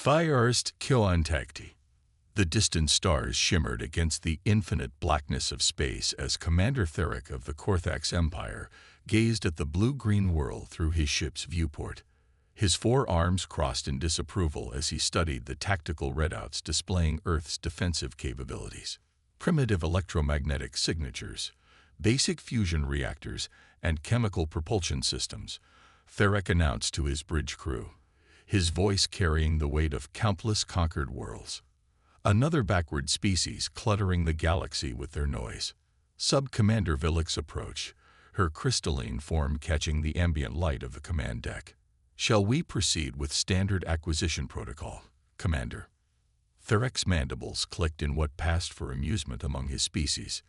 First Kyoantakti. The distant stars shimmered against the infinite blackness of space as Commander Theric of the Korthax Empire gazed at the blue-green world through his ship's viewport. His four arms crossed in disapproval as he studied the tactical readouts displaying Earth's defensive capabilities. Primitive electromagnetic signatures, basic fusion reactors, and chemical propulsion systems, Theric announced to his bridge crew, his voice carrying the weight of countless conquered worlds. Another backward species cluttering the galaxy with their noise. Sub-Commander Villick's approach, her crystalline form catching the ambient light of the command deck. Shall we proceed with standard acquisition protocol, Commander? Theric's mandibles clicked in what passed for amusement among his species.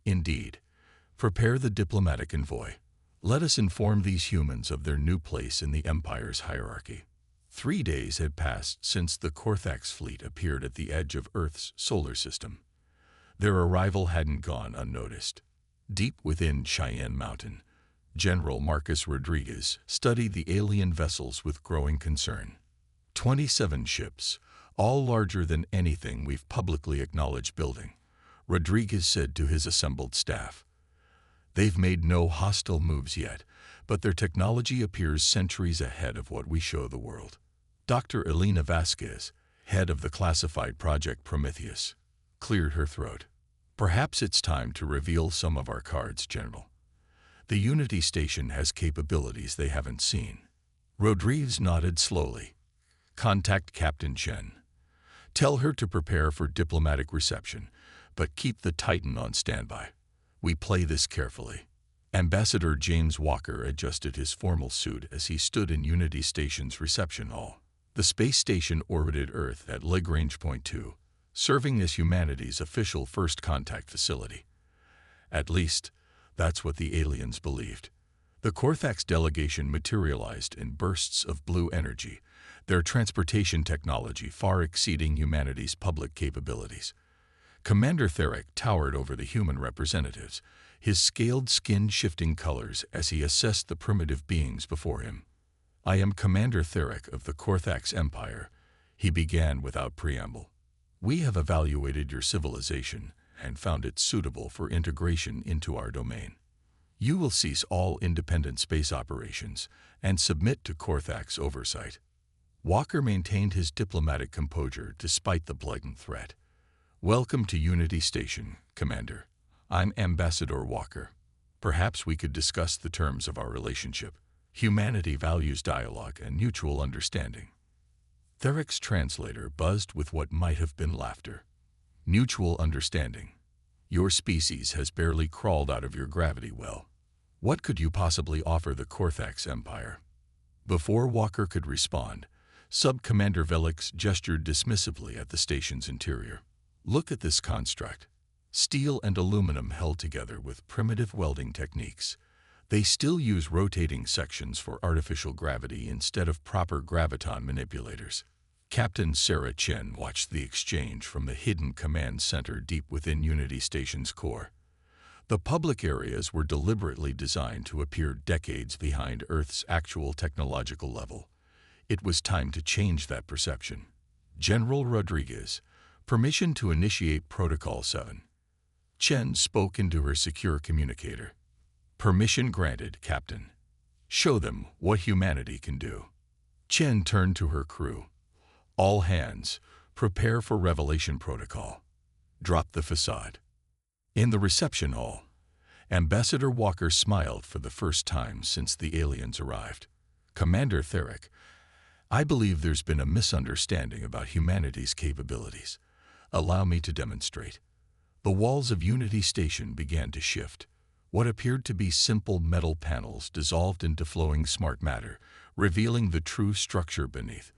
Indeed. Prepare the diplomatic envoy. Let us inform these humans of their new place in the Empire's hierarchy. 3 days had passed since the Korthax fleet appeared at the edge of Earth's solar system. Their arrival hadn't gone unnoticed. Deep within Cheyenne Mountain, General Marcus Rodriguez studied the alien vessels with growing concern. 27 ships, all larger than anything we've publicly acknowledged building, Rodriguez said to his assembled staff. They've made no hostile moves yet, but their technology appears centuries ahead of what we show the world. Dr. Elena Vasquez, head of the classified Project Prometheus, cleared her throat. Perhaps it's time to reveal some of our cards, General. The Unity Station has capabilities they haven't seen. Rodriguez nodded slowly. Contact Captain Chen. Tell her to prepare for diplomatic reception, but keep the Titan on standby. We play this carefully. Ambassador James Walker adjusted his formal suit as he stood in Unity Station's reception hall. The space station orbited Earth at Lagrange Point 2, serving as humanity's official first contact facility. At least, that's what the aliens believed. The Korthax delegation materialized in bursts of blue energy, their transportation technology far exceeding humanity's public capabilities. Commander Theric towered over the human representatives, his scaled skin shifting colors as he assessed the primitive beings before him. I am Commander Theric of the Korthax Empire, he began without preamble. We have evaluated your civilization and found it suitable for integration into our domain. You will cease all independent space operations and submit to Korthax oversight. Walker maintained his diplomatic composure despite the blatant threat. Welcome to Unity Station, Commander. I'm Ambassador Walker. Perhaps we could discuss the terms of our relationship. Humanity values dialogue and mutual understanding. Theric's translator buzzed with what might have been laughter. Mutual understanding. Your species has barely crawled out of your gravity well. What could you possibly offer the Korthax Empire? Before Walker could respond, Sub-Commander Velix gestured dismissively at the station's interior. Look at this construct. Steel and aluminum held together with primitive welding techniques. They still use rotating sections for artificial gravity instead of proper graviton manipulators. Captain Sarah Chen watched the exchange from the hidden command center deep within Unity Station's core. The public areas were deliberately designed to appear decades behind Earth's actual technological level. It was time to change that perception. General Rodriguez, permission to initiate Protocol 7. Chen spoke into her secure communicator. Permission granted, Captain. Show them what humanity can do. Chen turned to her crew. All hands, prepare for Revelation Protocol. Drop the facade. In the reception hall, Ambassador Walker smiled for the first time since the aliens arrived. Commander Theric, I believe there's been a misunderstanding about humanity's capabilities. Allow me to demonstrate. The walls of Unity Station began to shift. What appeared to be simple metal panels dissolved into flowing smart matter, revealing the true structure beneath.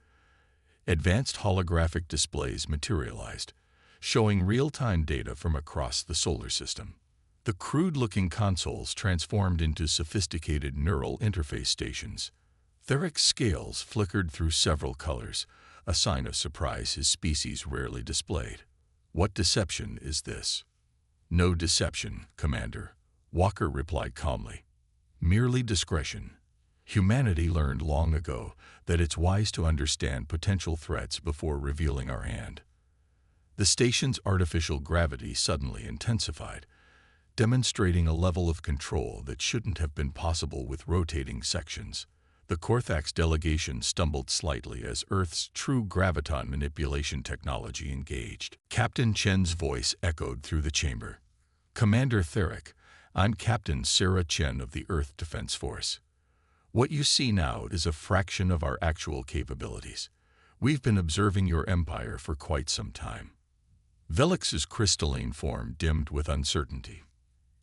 Advanced holographic displays materialized, showing real-time data from across the solar system. The crude-looking consoles transformed into sophisticated neural interface stations. Theric's scales flickered through several colors, a sign of surprise his species rarely displayed. What deception is this? No deception, Commander, Walker replied calmly. Merely discretion. Humanity learned long ago that it's wise to understand potential threats before revealing our hand. The station's artificial gravity suddenly intensified, demonstrating a level of control that shouldn't have been possible with rotating sections. The Korthax delegation stumbled slightly as Earth's true graviton manipulation technology engaged. Captain Chen's voice echoed through the chamber. "Commander Theric, I'm Captain Sarah Chen of the Earth Defense Force. What you see now is a fraction of our actual capabilities. We've been observing your empire for quite some time." Velix's crystalline form dimmed with uncertainty.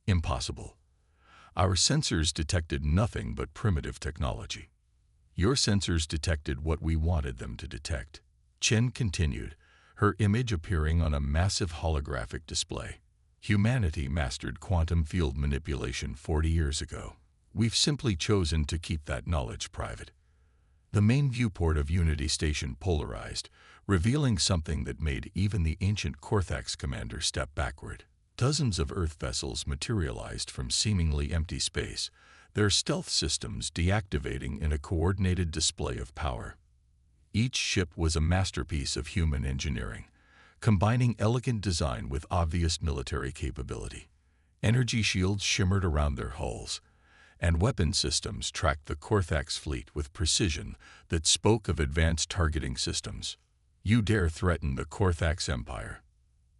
"Impossible. Our sensors detected nothing but primitive technology. Your sensors detected what we wanted them to detect." Chen continued, her image appearing on a massive holographic display. "Humanity mastered quantum field manipulation 40 years ago. We've simply chosen to keep that knowledge private." The main viewport of Unity Station polarized, revealing something that made even the ancient Korthax commander step backward. Dozens of Earth vessels materialized from seemingly empty space, their stealth systems deactivating in a coordinated display of power. Each ship was a masterpiece of human engineering, combining elegant design with obvious military capability. Energy shields shimmered around their hulls, and weapon systems tracked the Korthax fleet with precision that spoke of advanced targeting systems. "You dare threaten the Korthax Empire?"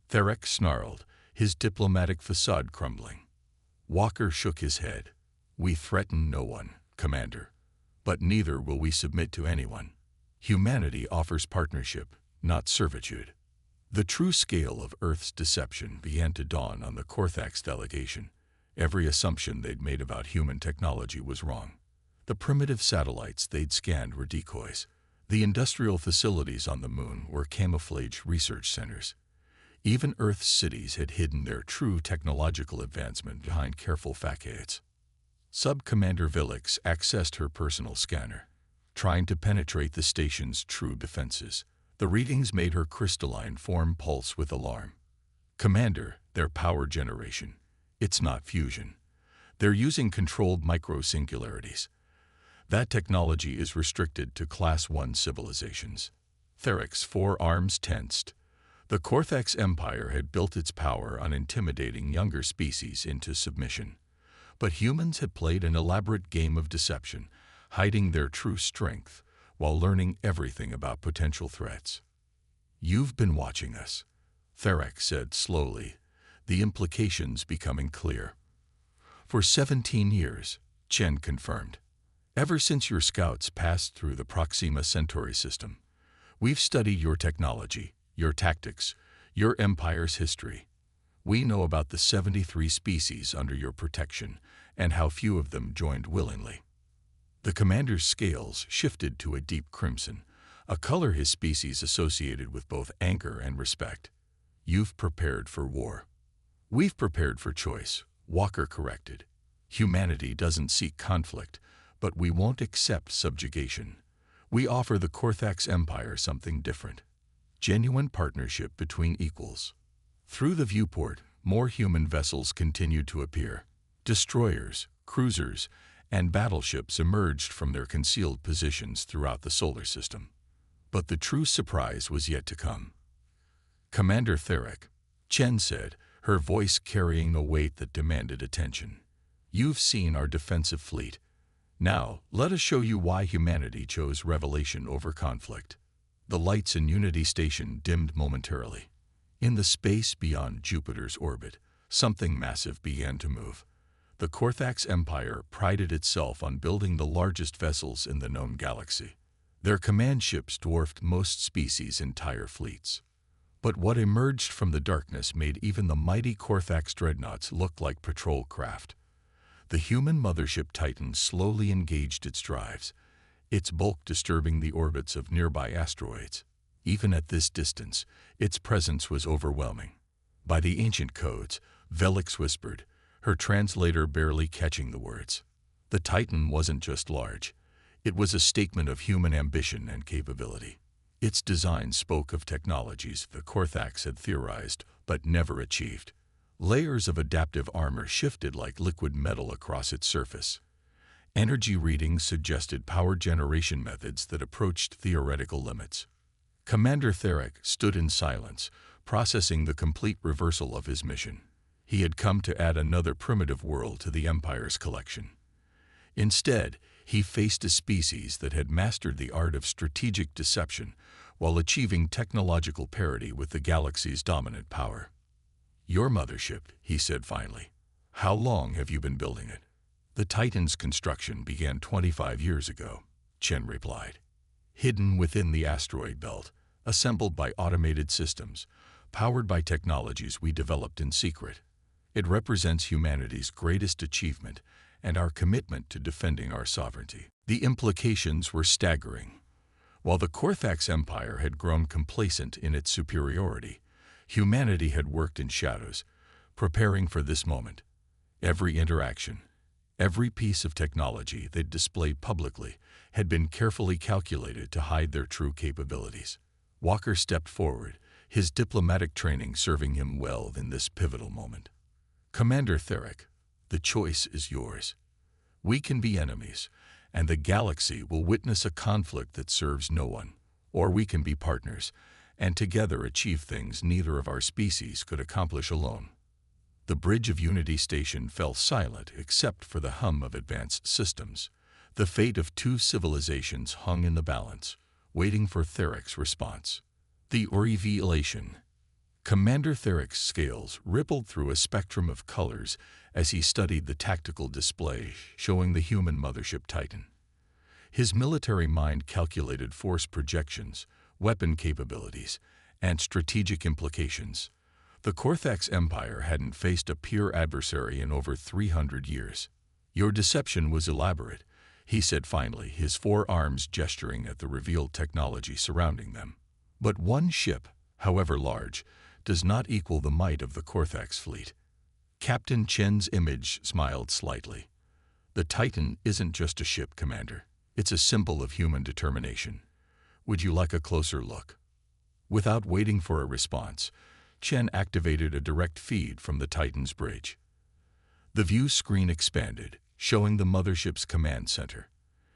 Theric snarled, his diplomatic facade crumbling. Walker shook his head. "We threaten no one, Commander, but neither will we submit to anyone. Humanity offers partnership, not servitude." The true scale of Earth's deception began to dawn on the Korthax delegation. Every assumption they'd made about human technology was wrong. The primitive satellites they'd scanned were decoys. The industrial facilities on the moon were camouflage research centers. Even Earth's cities had hidden their true technological advancement behind careful facades. Sub-Commander Velix accessed her personal scanner, trying to penetrate the station's true defenses. The readings made her crystalline form pulse with alarm. "Commander, their power generation. It's not fusion. They're using controlled micro-singularities. That technology is restricted to Class 1 civilizations." Theric's forearms tensed. The Korthax Empire had built its power on intimidating younger species into submission. But humans had played an elaborate game of deception, hiding their true strength while learning everything about potential threats. "You've been watching us," Theric said slowly, the implications becoming clear. "For 17 years, Chen confirmed. Ever since your scouts passed through the Proxima Centauri system, we've studied your technology, your tactics, your empire's history. We know about the 73 species under your protection and how few of them joined willingly." The commander's scales shifted to a deep crimson, a color his species associated with both anger and respect. "You've prepared for war." "We've prepared for choice," Walker corrected. "Humanity doesn't seek conflict, but we won't accept subjugation. We offer the Korthax Empire something different. Genuine partnership between equals." Through the viewport, more human vessels continued to appear. Destroyers, cruisers, and battleships emerged from their concealed positions throughout the solar system. But the true surprise was yet to come. "Commander Theric," Chen said, her voice carrying a weight that demanded attention. "You've seen our defensive fleet. Now, let us show you why humanity chose revelation over conflict." The lights in Unity Station dimmed momentarily. In the space beyond Jupiter's orbit, something massive began to move. The Korthax Empire prided itself on building the largest vessels in the known galaxy. Their command ships dwarfed most species' entire fleets. But what emerged from the darkness made even the mighty Korthax dreadnoughts look like patrol craft. The human mothership Titan slowly engaged its drives, its bulk disturbing the orbits of nearby asteroids. Even at this distance, its presence was overwhelming. "By the ancient codes," Velix whispered, her translator barely catching the words. The Titan wasn't just large. It was a statement of human ambition and capability. Its design spoke of technologies the Korthax had theorized but never achieved. Layers of adaptive armor shifted like liquid metal across its surface. Energy readings suggested power generation methods that approached theoretical limits. Commander Theric stood in silence, processing the complete reversal of his mission. He had come to add another primitive world to the Empire's collection. Instead, he faced a species that had mastered the art of strategic deception while achieving technological parity with the galaxy's dominant power. "Your mothership," he said finally. "How long have you been building it?" "The Titan's construction began 25 years ago," Chen replied. "Hidden within the asteroid belt, assembled by automated systems, powered by technologies we developed in secret. It represents humanity's greatest achievement and our commitment to defending our sovereignty." The implications were staggering. While the Korthax Empire had grown complacent in its superiority, humanity had worked in shadows, preparing for this moment. Every interaction, every piece of technology they'd displayed publicly had been carefully calculated to hide their true capabilities. Walker stepped forward, his diplomatic training serving him well in this pivotal moment. "Commander Theric, the choice is yours. We can be enemies, and the galaxy will witness a conflict that serves no one. Or we can be partners, and together achieve things neither of our species could accomplish alone." The Bridge of Unity station fell silent except for the hum of advanced systems. The fate of two civilizations hung in the balance, waiting for Theric's response. The revelation. Commander Theric's scales rippled through a spectrum of colors as he studied the tactical display showing the human mothership Titan. His military mind calculated force projections, weapon capabilities, and strategic implications. The Korthax Empire hadn't faced a peer adversary in over 300 years. "Your deception was elaborate," he said finally, his forearms gesturing at the revealed technology surrounding them. "But one ship, however large, does not equal the might of the Korthax fleet." Captain Chen's image smiled slightly. "The Titan isn't just a ship, Commander. It's a symbol of human determination. Would you like a closer look?" Without waiting for a response, Chen activated a direct feed from the Titan's bridge. The view screen expanded, showing the mothership's command center.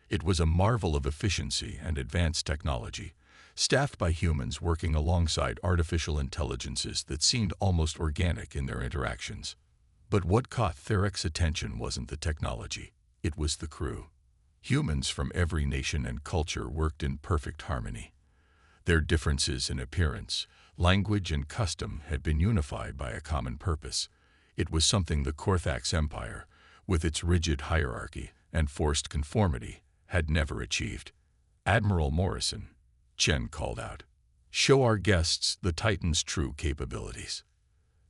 It was a marvel of efficiency and advanced technology, staffed by humans working alongside artificial intelligences that seemed almost organic in their interactions. But what caught Theric's attention wasn't the technology, it was the crew. Humans from every nation and culture worked in perfect harmony. Their differences in appearance, language, and custom had been unified by a common purpose. It was something the Korthax Empire, with its rigid hierarchy and forced conformity, had never achieved. "Admiral Morrison," Chen called out, "show our guests the Titan's true capabilities."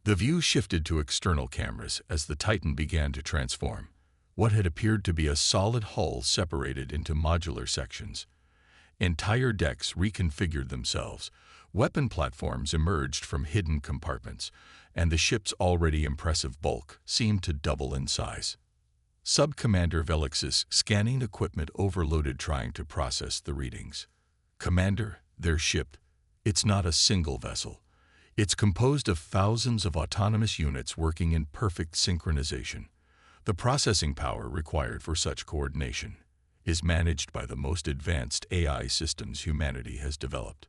The view shifted to external cameras as the Titan began to transform. What had appeared to be a solid hull separated into modular sections. Entire decks reconfigured themselves, weapon platforms emerged from hidden compartments, and the ship's already impressive bulk seemed to double in size. Sub-Commander Velix's scanning equipment overloaded trying to process the readings. "Commander, their ship. It's not a single vessel. It's composed of thousands of autonomous units working in perfect synchronization. The processing power required for such coordination is managed by the most advanced AI systems humanity has developed."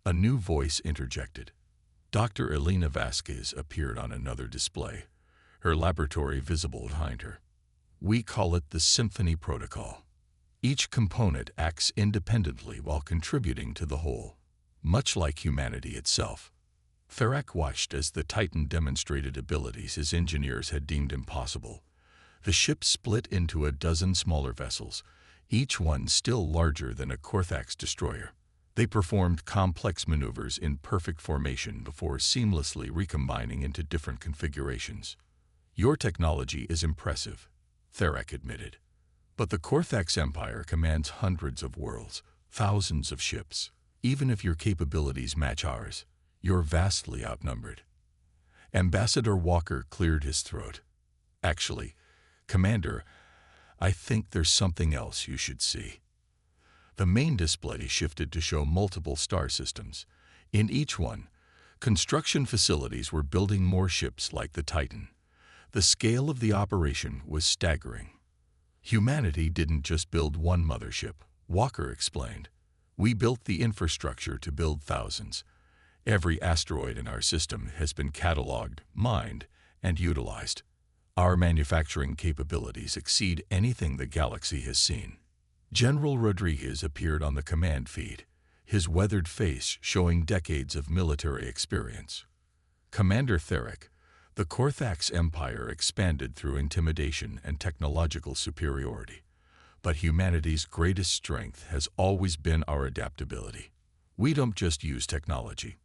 A new voice interjected. Dr. Elena Vasquez appeared on another display, her laboratory visible behind her. "We call it the Symphony Protocol. Each component acts independently while contributing to the whole, much like humanity itself." Theric watched as the Titan demonstrated abilities his engineers had deemed impossible. The ship split into a dozen smaller vessels, each one still larger than a Korthax destroyer. They performed complex maneuvers in perfect formation before seamlessly recombining into different configurations. "Your technology is impressive," Theric admitted. "But the Korthax Empire commands hundreds of worlds, thousands of ships. Even if your capabilities match ours, you're vastly outnumbered." Ambassador Walker cleared his throat. "Actually, Commander, I think there's something else you should see." The main display shifted to show multiple star systems. In each one, construction facilities were building more ships like the Titan. The scale of the operation was staggering. Humanity didn't just build one mothership, Walker explained. We built the infrastructure to build thousands. Every asteroid in our system has been cataloged, mined, and utilized. Our manufacturing capabilities exceed anything the galaxy has seen. General Rodriguez appeared on the command feed, his weathered face showing decades of military experience. Commander Theric, the Korthax Empire expanded through intimidation and technological superiority. But humanity's greatest strength has always been our adaptability. We don't just use technology.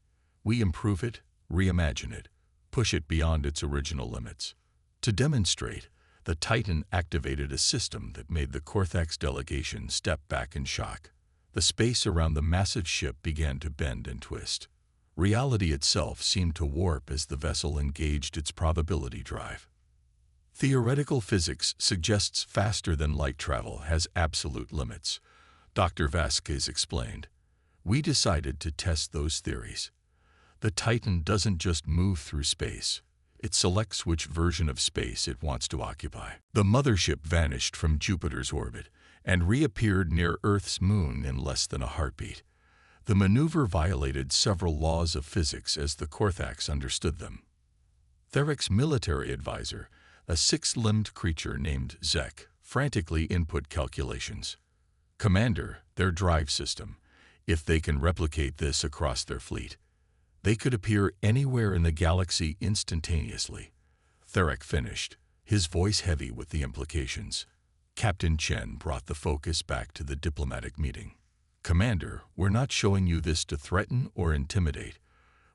We improve it, reimagine it, push it beyond its original limits. To demonstrate, the Titan activated a system that made the Korthax delegation step back in shock. The space around the massive ship began to bend and twist. Reality itself seemed to warp as the vessel engaged its probability drive. Theoretical physics suggests faster-than-light travel has absolute limits, Dr. Vasquez explained. We decided to test those theories. The Titan doesn't just move through space. It selects which version of space it wants to occupy. The mothership vanished from Jupiter's orbit and reappeared near Earth's moon in less than a heartbeat. The maneuver violated several laws of physics as the Korthax understood them. Theric's military advisor, a six-limbed creature named Zek, frantically input calculations. Commander, their drive system. If they can replicate this across their fleet, they could appear anywhere in the galaxy instantaneously. Theric finished, his voice heavy with the implications. Captain Chen brought the focus back to the diplomatic meeting. Commander, we're not showing you this to threaten or intimidate.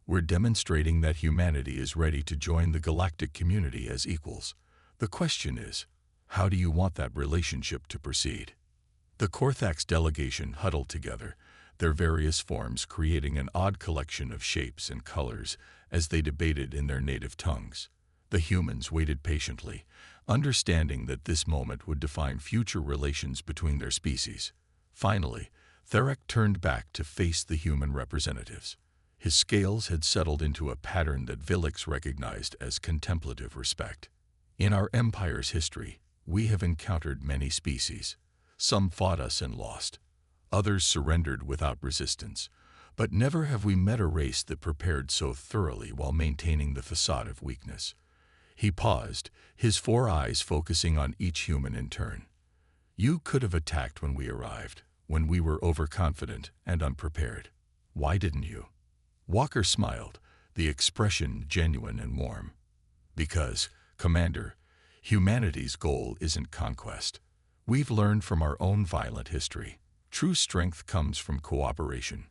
We're demonstrating that humanity is ready to join the galactic community as equals. The question is, how do you want that relationship to proceed? The Korthax delegation huddled together, their various forms creating an odd collection of shapes and colors as they debated in their native tongues. The humans waited patiently, understanding that this moment would define future relations between their species. Finally, Theric turned back to face the human representatives. His scales had settled into a pattern that Vilix recognized as contemplative respect. In our empire's history, we have encountered many species. Some fought us and lost. Others surrendered without resistance. But never have we met a race that prepared so thoroughly while maintaining the facade of weakness. He paused, his four eyes focusing on each human in turn. You could have attacked when we arrived, when we were overconfident and unprepared. Why didn't you? Walker smiled, the expression genuine and warm. Because, Commander, humanity's goal isn't conquest. We've learned from our own violent history. True strength comes from cooperation,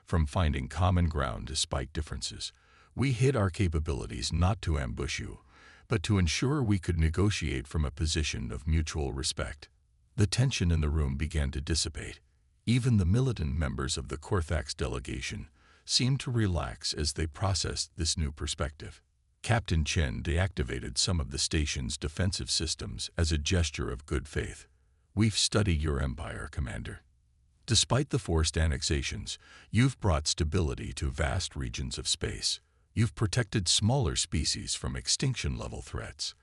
from finding common ground despite differences. We hid our capabilities not to ambush you, but to ensure we could negotiate from a position of mutual respect. The tension in the room began to dissipate. Even the militant members of the Korthax delegation seemed to relax as they processed this new perspective. Captain Chen deactivated some of the station's defensive systems as a gesture of good faith. We've studied your empire, Commander. Despite the forced annexations, you've brought stability to vast regions of space. You've protected smaller species from extinction-level threats.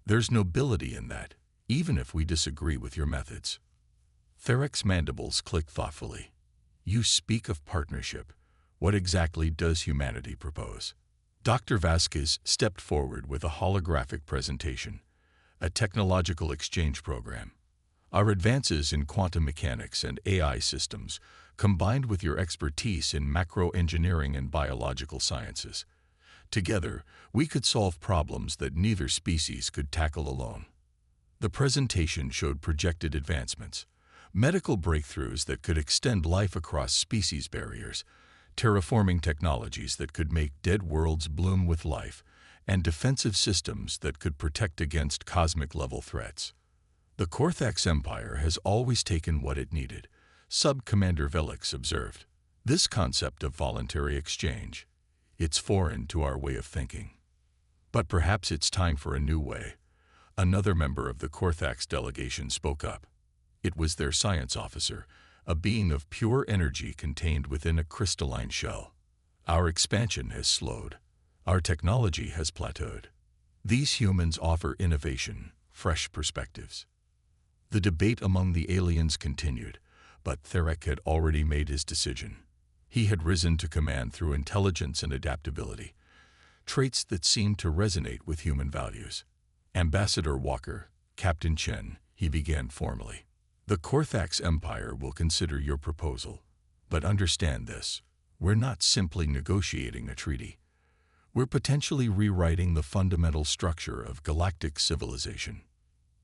There's nobility in that, even if we disagree with your methods. Theric's mandibles clicked thoughtfully. You speak of partnership. What exactly does humanity propose? Dr. Vasquez stepped forward with a holographic presentation, a technological exchange program. Our advances in quantum mechanics and AI systems, combined with your expertise in macro-engineering and biological sciences. Together, we could solve problems that neither species could tackle alone. The presentation showed projected advancements, medical breakthroughs that could extend life across species barriers, terraforming technologies that could make dead worlds bloom with life, and defensive systems that could protect against cosmic-level threats. The Korthax Empire has always taken what it needed, Sub-Commander Vilix observed. This concept of voluntary exchange, it's foreign to our way of thinking. But perhaps it's time for a new way. Another member of the Korthax delegation spoke up. It was their science officer, a being of pure energy contained within a crystalline shell. Our expansion has slowed. Our technology has plateaued. These humans offer innovation, fresh perspectives. The debate among the aliens continued, but Theric had already made his decision. He had risen to command through intelligence and adaptability, traits that seemed to resonate with human values. Ambassador Walker, Captain Chen, he began formally. The Korthax Empire will consider your proposal, but understand this. We're not simply negotiating a treaty. We're potentially rewriting the fundamental structure of galactic civilization.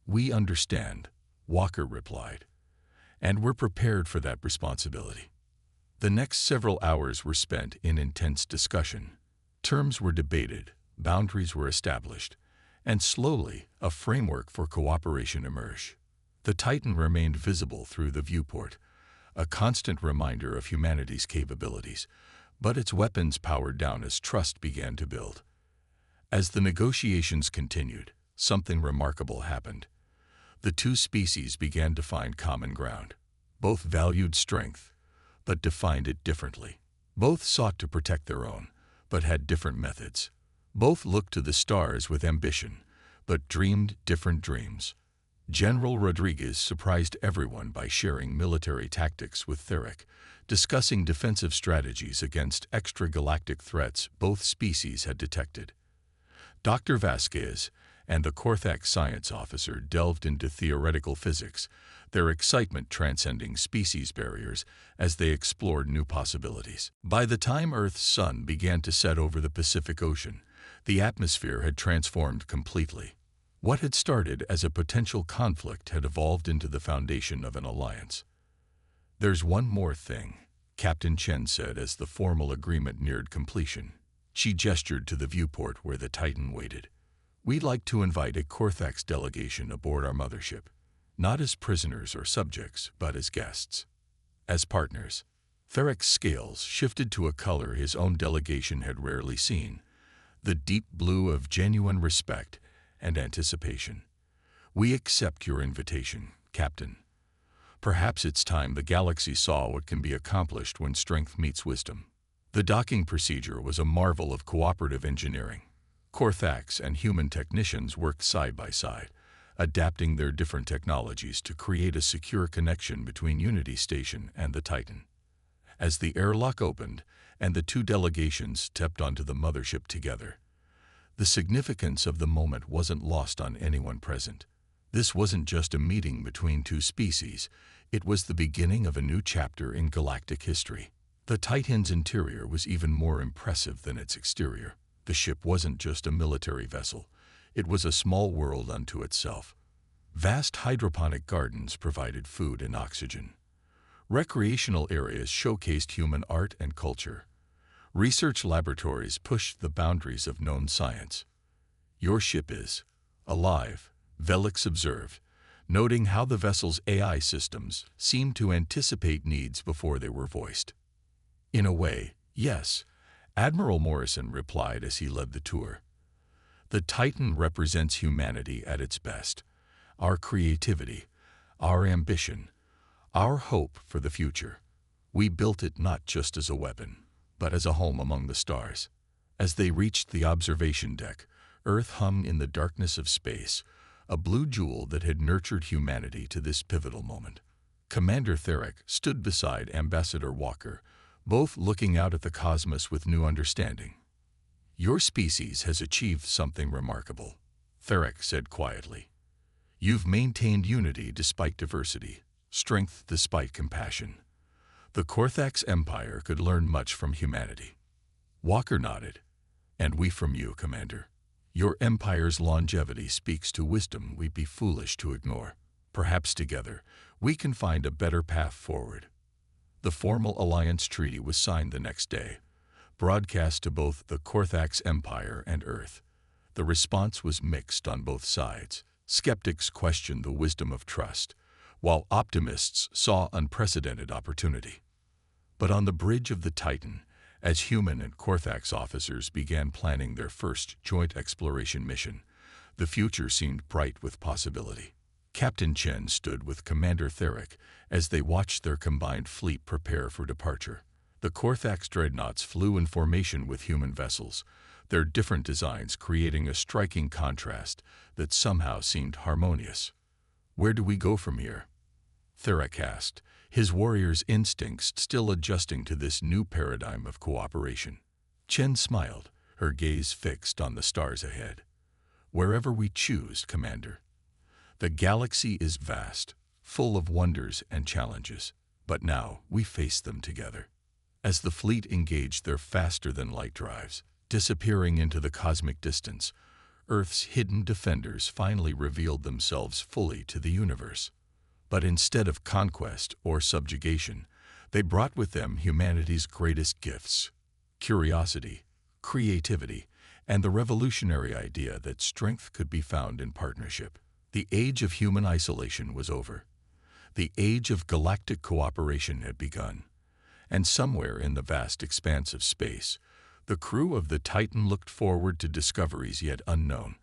We understand, Walker replied, and we're prepared for that responsibility. The next several hours were spent in intense discussion. Terms were debated, boundaries were established, and slowly a framework for cooperation emerged. The Titan remained visible through the viewport, a constant reminder of humanity's capabilities, but its weapons powered down as trust began to build. As the negotiations continued, something remarkable happened. The two species began to find common ground. Both valued strength, but defined it differently. Both sought to protect their own, but had different methods. Both looked to the stars with ambition, but dreamed different dreams. General Rodriguez surprised everyone by sharing military tactics with Theric, discussing defensive strategies against extragalactic threats both species had detected. Dr. Vasquez and the Korthax science officer delved into theoretical physics, their excitement transcending species barriers as they explored new possibilities. By the time Earth's sun began to set over the Pacific Ocean, the atmosphere had transformed completely. What had started as a potential conflict had evolved into the foundation of an alliance. "There's one more thing," Captain Chen said as the formal agreement neared completion. She gestured to the viewport where the Titan waited. "We'd like to invite a Korthax delegation aboard our mothership, not as prisoners or subjects, but as guests. As partners." Theric's scales shifted to a color his own delegation had rarely seen, the deep blue of genuine respect and anticipation. "We accept your invitation, Captain. Perhaps it's time the galaxy saw what can be accomplished when strength meets wisdom." The docking procedure was a marvel of cooperative engineering. Korthax and human technicians worked side by side, adapting their different technologies to create a secure connection between Unity Station and the Titan. As the airlock opened and the two delegations stepped onto the mothership together, the significance of the moment wasn't lost on anyone present. This wasn't just a meeting between two species, it was the beginning of a new chapter in galactic history. The Titan's interior was even more impressive than its exterior. The ship wasn't just a military vessel, it was a small world unto itself. Vast hydroponic gardens provided food and oxygen. Recreational areas showcased human art and culture. Research laboratories pushed the boundaries of known science. "Your ship is alive," Velix observed, noting how the vessel's AI systems seemed to anticipate needs before they were voiced. "In a way, yes," Admiral Morrison replied as he led the tour. "The Titan represents humanity at its best. Our creativity, our ambition, our hope for the future. We built it not just as a weapon, but as a home among the stars." As they reached the observation deck, Earth hung in the darkness of space, a blue jewel that had nurtured humanity to this pivotal moment. Commander Theric stood beside Ambassador Walker, both looking out at the cosmos with new understanding. "Your species has achieved something remarkable," Theric said quietly. "You've maintained unity despite diversity, strength despite compassion. The Korthax Empire could learn much from humanity." Walker nodded. "And we from you, Commander. Your empire's longevity speaks to wisdom we'd be foolish to ignore. Perhaps together, we can find a better path forward." The formal alliance treaty was signed the next day, broadcast to both the Korthax Empire and Earth. The response was mixed on both sides. Skeptics questioned the wisdom of trust, while optimists saw unprecedented opportunity. But on the bridge of the Titan, as human and Korthax officers began planning their first joint exploration mission, the future seemed bright with possibility. Captain Chen stood with Commander Theric as they watched their combined fleet prepare for departure. The Korthax dreadnoughts flew in formation with human vessels, their different designs creating a striking contrast that somehow seemed harmonious. Where do we go from here? Theric asked, his warrior's instincts still adjusting to this new paradigm of cooperation. Chen smiled, her gaze fixed on the stars ahead. Wherever we choose, Commander. The galaxy is vast, full of wonders and challenges, but now we face them together. As the fleet engaged their faster-than-light drives, disappearing into the cosmic distance, Earth's hidden defenders finally revealed themselves fully to the universe. But instead of conquest or subjugation, they brought with them humanity's greatest gifts: curiosity, creativity, and the revolutionary idea that strength could be found in partnership. The age of human isolation was over. The age of galactic cooperation had begun. And somewhere in the vast expanse of space, the crew of the Titan looked forward to discoveries yet unknown,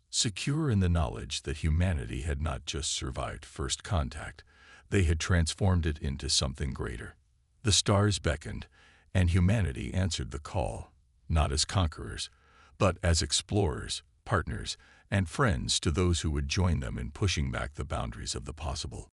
secure in the knowledge that humanity had not just survived first contact, they had transformed it into something greater. The stars beckoned, and humanity answered the call, not as conquerors, but as explorers, partners, and friends to those who would join them in pushing back the boundaries of the possible.